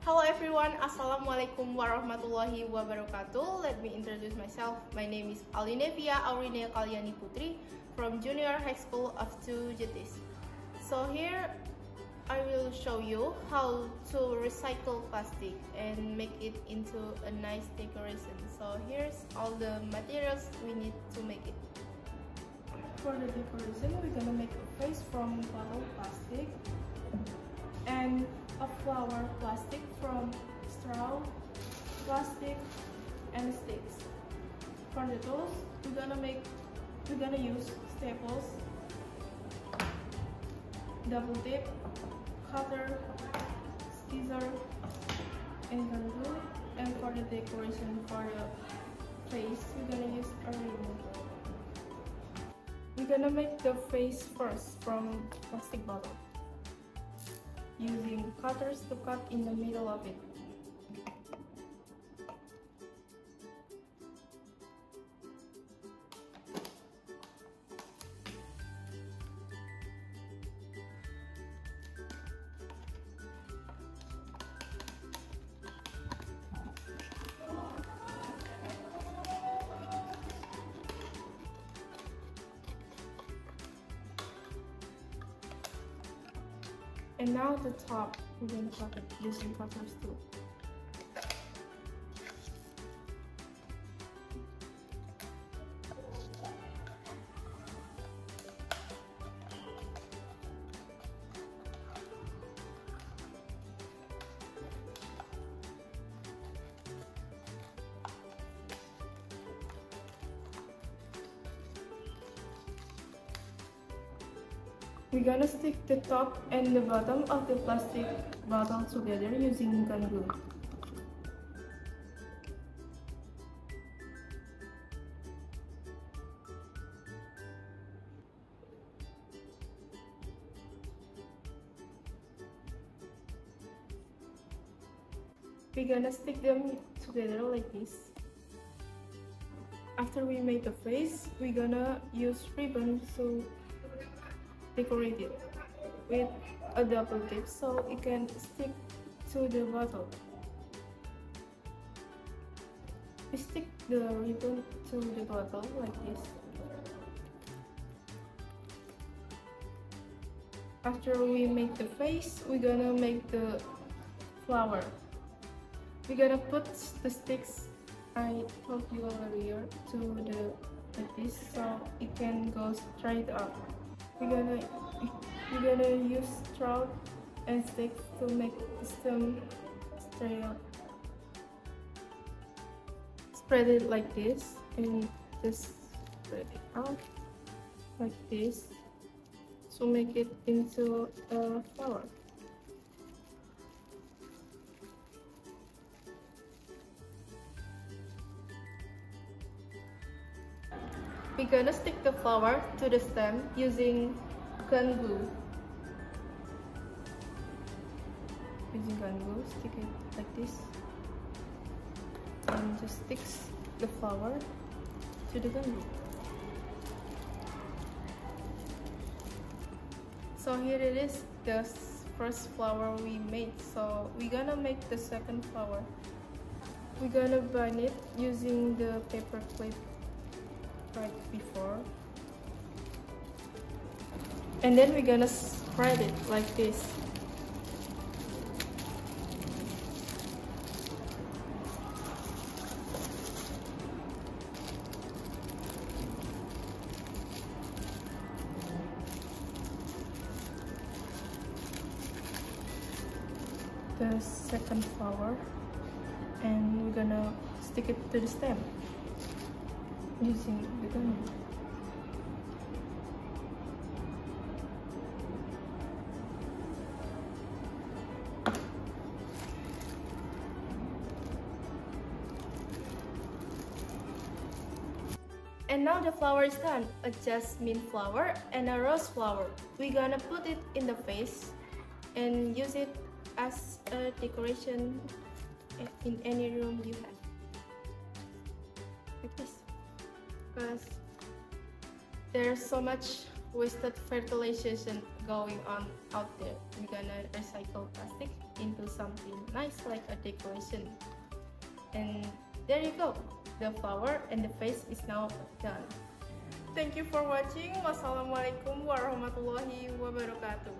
Hello everyone, Assalamualaikum warahmatullahi wabarakatuh. Let me introduce myself. My name is Aurine Kalyaniputri from Junior High School of 2 Jetis. So here I will show you how to recycle plastic and make it into a nice decoration. So here's all the materials we need to make it. For the decoration, we're gonna make a vase from bottle plastic and a flower plastic from straw, plastic, and sticks. For the tools, we're gonna use staples, double tip, cutter, scissor, and gun glue. And for the decoration for the face, we're gonna use Aurine. We're gonna make the face first from plastic bottle, using cutters to cut in the middle of it. And now the top, we're going to cut it using cutters too. We're gonna stick the top and the bottom of the plastic bottle together using gun glue. We're gonna stick them together like this. After we made the face, we're gonna use ribbon to decorate it with a double tip so it can stick to the bottle. We stick the ribbon to the bottle like this. After we make the face, we're gonna make the flower. We're gonna put the sticks I told you earlier to the like this so it can go straight up. We're gonna use straw and sticks to make the stem straight up. Spread it like this and just spread it out like this to make it into a flower. We're gonna stick the flower to the stem using gun glue. Using gun glue, stick it like this and just sticks the flower to the gun glue. So here it is, the first flower we made. So we're gonna make the second flower. We're gonna bind it using the paper clip right before, and then we're gonna spread it like this. The second flower, and we're gonna stick it to the stem using the gun glue. And now the flower is done. A jasmine flower and a rose flower. We're gonna put it in the vase and use it as a decoration in any room you have. Like this. Because there's so much wasted fertilization going on out there. We're gonna recycle plastic into something nice like a decoration. And there you go, the flower and the vase is now done. Thank you for watching. Wassalamualaikum warahmatullahi wabarakatuh.